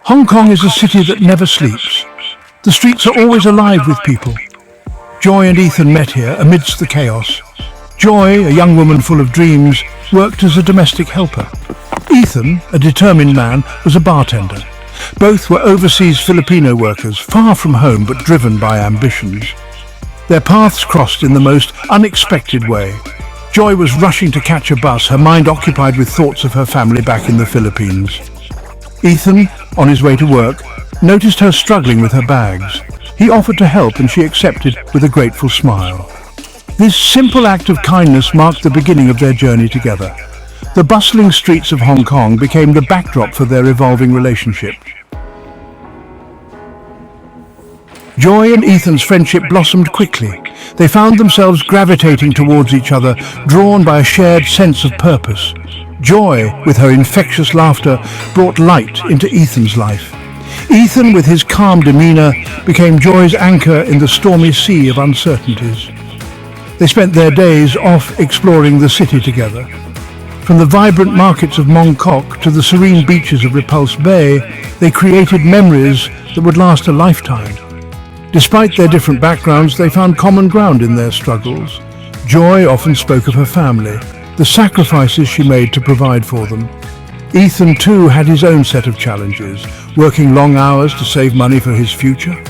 Hong Kong is a city that never sleeps. The streets are always alive with people. Joy and Ethan met here amidst the chaos. Joy, a young woman full of dreams, worked as a domestic helper. Ethan, a determined man, was a bartender. Both were overseas Filipino workers, far from home but driven by ambitions. Their paths crossed in the most unexpected way. Joy was rushing to catch a bus, her mind occupied with thoughts of her family back in the Philippines. Ethan, on his way to work, noticed her struggling with her bags. He offered to help and she accepted with a grateful smile. This simple act of kindness marked the beginning of their journey together. The bustling streets of Hong Kong became the backdrop for their evolving relationship. Joy and Ethan's friendship blossomed quickly. They found themselves gravitating towards each other, drawn by a shared sense of purpose. Joy, with her infectious laughter, brought light into Ethan's life. Ethan, with his calm demeanor, became Joy's anchor in the stormy sea of uncertainties. They spent their days off exploring the city together. From the vibrant markets of Mong Kok to the serene beaches of Repulse Bay, they created memories that would last a lifetime. Despite their different backgrounds, they found common ground in their struggles. Joy often spoke of her family, the sacrifices she made to provide for them. Ethan, too, had his own set of challenges, working long hours to save money for his future.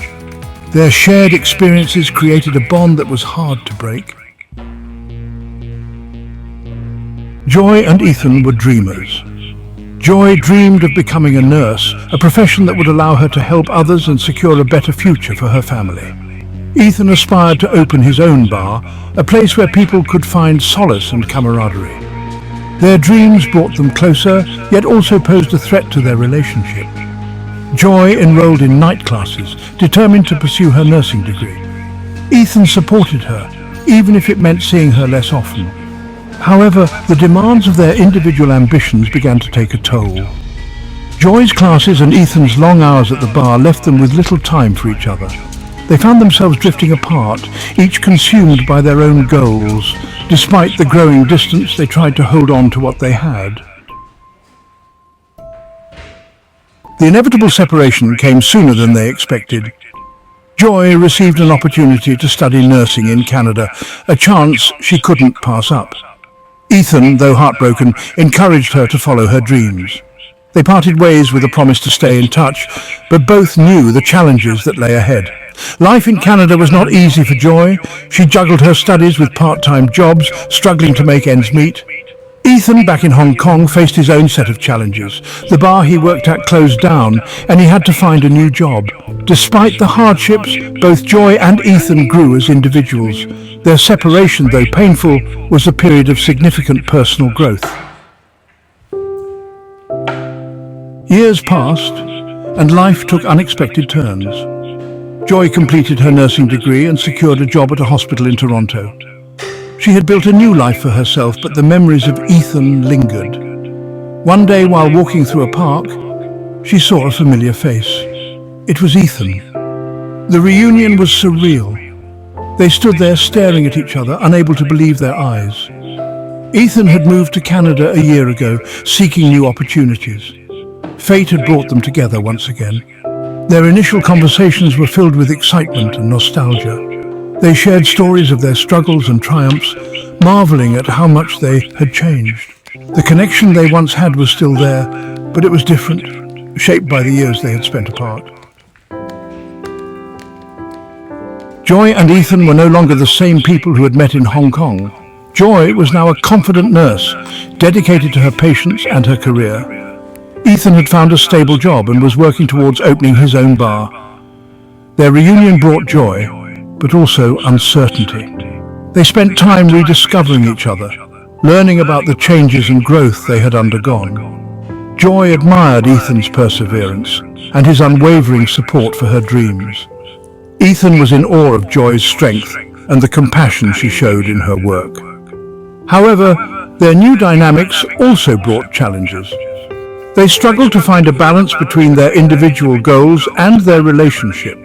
Their shared experiences created a bond that was hard to break. Joy and Ethan were dreamers. Joy dreamed of becoming a nurse, a profession that would allow her to help others and secure a better future for her family. Ethan aspired to open his own bar, a place where people could find solace and camaraderie. Their dreams brought them closer, yet also posed a threat to their relationship. Joy enrolled in night classes, determined to pursue her nursing degree. Ethan supported her, even if it meant seeing her less often. However, the demands of their individual ambitions began to take a toll. Joy's classes and Ethan's long hours at the bar left them with little time for each other. They found themselves drifting apart, each consumed by their own goals. Despite the growing distance, they tried to hold on to what they had. The inevitable separation came sooner than they expected. Joy received an opportunity to study nursing in Canada, a chance she couldn't pass up. Ethan, though heartbroken, encouraged her to follow her dreams. They parted ways with a promise to stay in touch, but both knew the challenges that lay ahead. Life in Canada was not easy for Joy. She juggled her studies with part-time jobs, struggling to make ends meet. Ethan, back in Hong Kong, faced his own set of challenges. The bar he worked at closed down, and he had to find a new job. Despite the hardships, both Joy and Ethan grew as individuals. Their separation, though painful, was a period of significant personal growth. Years passed, and life took unexpected turns. Joy completed her nursing degree and secured a job at a hospital in Toronto. She had built a new life for herself, but the memories of Ethan lingered. One day, while walking through a park, she saw a familiar face. It was Ethan. The reunion was surreal. They stood there staring at each other, unable to believe their eyes. Ethan had moved to Canada a year ago, seeking new opportunities. Fate had brought them together once again. Their initial conversations were filled with excitement and nostalgia. They shared stories of their struggles and triumphs, marveling at how much they had changed. The connection they once had was still there, but it was different, shaped by the years they had spent apart. Joy and Ethan were no longer the same people who had met in Hong Kong. Joy was now a confident nurse, dedicated to her patients and her career. Ethan had found a stable job and was working towards opening his own bar. Their reunion brought joy, but also uncertainty. They spent time rediscovering each other, learning about the changes and growth they had undergone. Joy admired Ethan's perseverance and his unwavering support for her dreams. Ethan was in awe of Joy's strength and the compassion she showed in her work. However, their new dynamics also brought challenges. They struggled to find a balance between their individual goals and their relationship.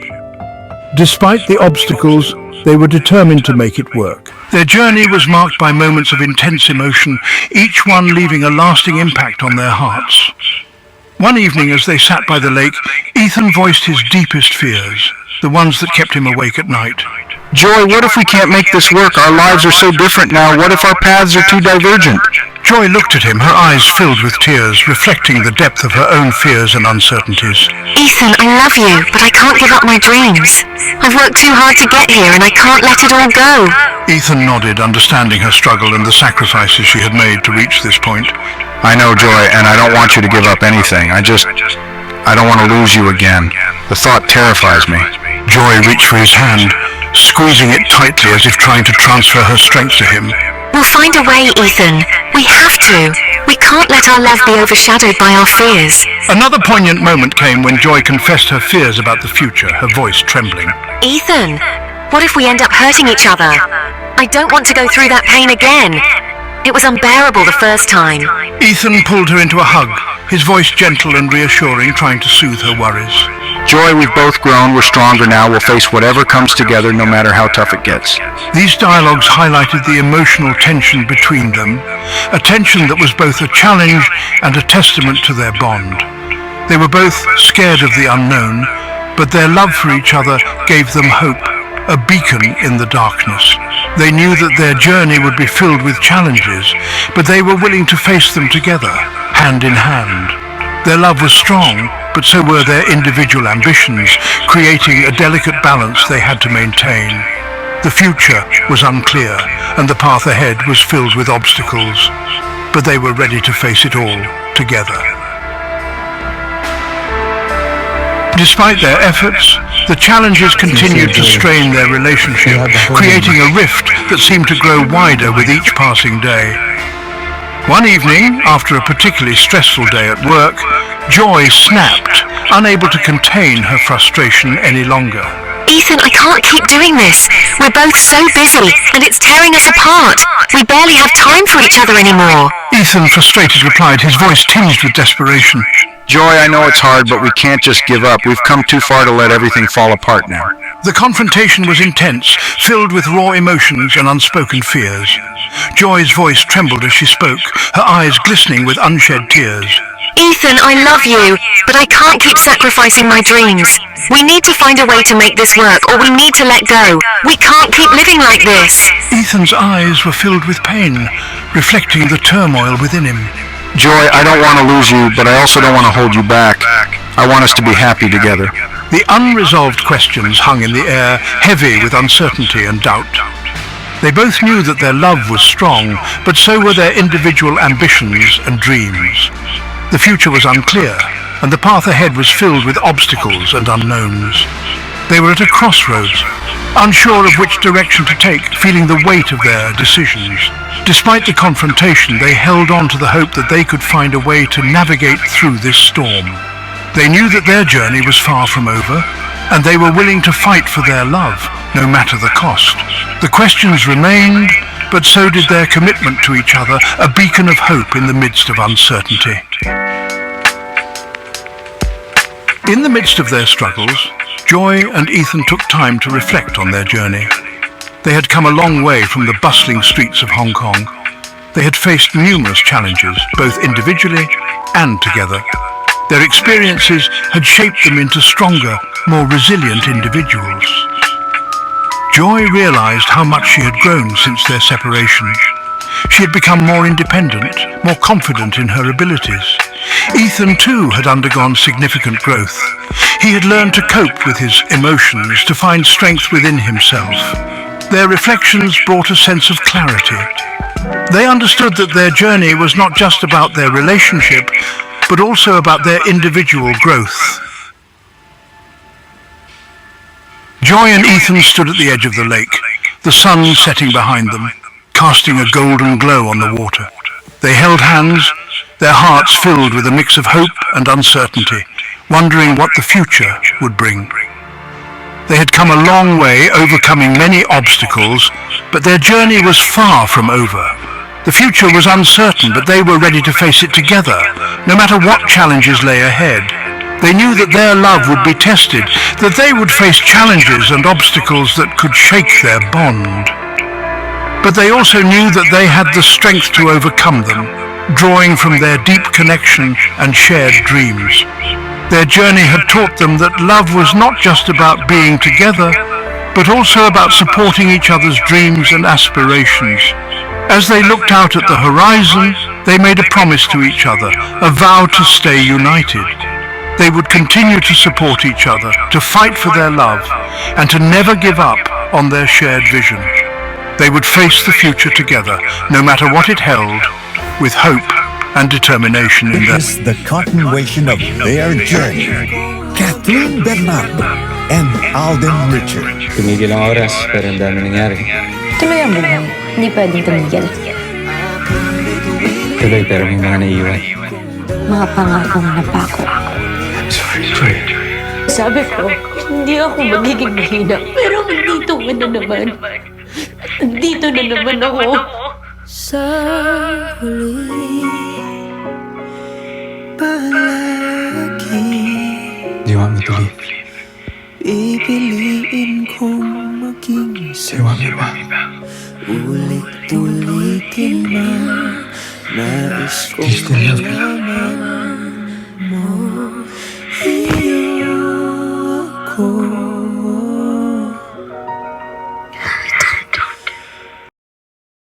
Despite the obstacles, they were determined to make it work. Their journey was marked by moments of intense emotion, each one leaving a lasting impact on their hearts. One evening as they sat by the lake, Ethan voiced his deepest fears, the ones that kept him awake at night. Joy, what if we can't make this work? Our lives are so different now. What if our paths are too divergent? Joy looked at him, her eyes filled with tears, reflecting the depth of her own fears and uncertainties. Ethan, I love you, but I can't give up my dreams. I've worked too hard to get here and I can't let it all go. Ethan nodded, understanding her struggle and the sacrifices she had made to reach this point. I know, Joy, and I don't want you to give up anything. I don't want to lose you again. The thought terrifies me. Joy reached for his hand, squeezing it tightly as if trying to transfer her strength to him. We'll find a way, Ethan. We have to. We can't let our love be overshadowed by our fears. Another poignant moment came when Joy confessed her fears about the future, her voice trembling. Ethan, what if we end up hurting each other? I don't want to go through that pain again. It was unbearable the first time. Ethan pulled her into a hug, his voice gentle and reassuring, trying to soothe her worries. Joy, we've both grown. We're stronger now. We'll face whatever comes together, no matter how tough it gets. These dialogues highlighted the emotional tension between them, a tension that was both a challenge and a testament to their bond. They were both scared of the unknown, but their love for each other gave them hope, a beacon in the darkness. They knew that their journey would be filled with challenges, but they were willing to face them together, hand in hand. Their love was strong, but so were their individual ambitions, creating a delicate balance they had to maintain. The future was unclear, and the path ahead was filled with obstacles, but they were ready to face it all together. Despite their efforts, the challenges continued to strain their relationship, creating a rift that seemed to grow wider with each passing day. One evening, after a particularly stressful day at work, Joy snapped, unable to contain her frustration any longer. Ethan, I can't keep doing this. We're both so busy, and it's tearing us apart. We barely have time for each other anymore. Ethan, frustrated, replied, his voice tinged with desperation. Joy, I know it's hard, but we can't just give up. We've come too far to let everything fall apart now. The confrontation was intense, filled with raw emotions and unspoken fears. Joy's voice trembled as she spoke, her eyes glistening with unshed tears. Ethan, I love you, but I can't keep sacrificing my dreams. We need to find a way to make this work, or we need to let go. We can't keep living like this. Ethan's eyes were filled with pain, reflecting the turmoil within him. Joy, I don't want to lose you, but I also don't want to hold you back. I want us to be happy together. The unresolved questions hung in the air, heavy with uncertainty and doubt. They both knew that their love was strong, but so were their individual ambitions and dreams. The future was unclear, and the path ahead was filled with obstacles and unknowns. They were at a crossroads, unsure of which direction to take, feeling the weight of their decisions. Despite the confrontation, they held on to the hope that they could find a way to navigate through this storm. They knew that their journey was far from over, and they were willing to fight for their love, no matter the cost. The questions remained, but so did their commitment to each other, a beacon of hope in the midst of uncertainty. In the midst of their struggles, Joy and Ethan took time to reflect on their journey. They had come a long way from the bustling streets of Hong Kong. They had faced numerous challenges, both individually and together. Their experiences had shaped them into stronger, more resilient individuals. Joy realized how much she had grown since their separation. She had become more independent, more confident in her abilities. Ethan too had undergone significant growth. He had learned to cope with his emotions, to find strength within himself. Their reflections brought a sense of clarity. They understood that their journey was not just about their relationship, but also about their individual growth. Joy and Ethan stood at the edge of the lake, the sun setting behind them, casting a golden glow on the water. They held hands, their hearts filled with a mix of hope and uncertainty, wondering what the future would bring. They had come a long way, overcoming many obstacles, but their journey was far from over. The future was uncertain, but they were ready to face it together, no matter what challenges lay ahead. They knew that their love would be tested, that they would face challenges and obstacles that could shake their bond. But they also knew that they had the strength to overcome them. drawing from their deep connection and shared dreams. Their journey had taught them that love was not just about being together, but also about supporting each other's dreams and aspirations. As they looked out at the horizon, they made a promise to each other, a vow to stay united. They would continue to support each other, to fight for their love, and to never give up on their shared vision. They would face the future together, no matter what it held, with hope and determination in them. Is the continuation of their journey. Kathleen Bernardo and Alden Richard. Tumigil ang oras, pero ang dami nangyari. Tuloy ang buhay. Hindi pwedeng tumigil. Tuloy pero may mga naiiwan. Mga pangakong napako. Sorry. Sabi ko, hindi ako magiging mahina. Pero nandito ka na naman. Nandito na naman ako. Sa huli, palagi. Do you want me to leave? Pipiliin kong maging Do you want me back? ulit-ulitin man. Nais Do you still love me? kong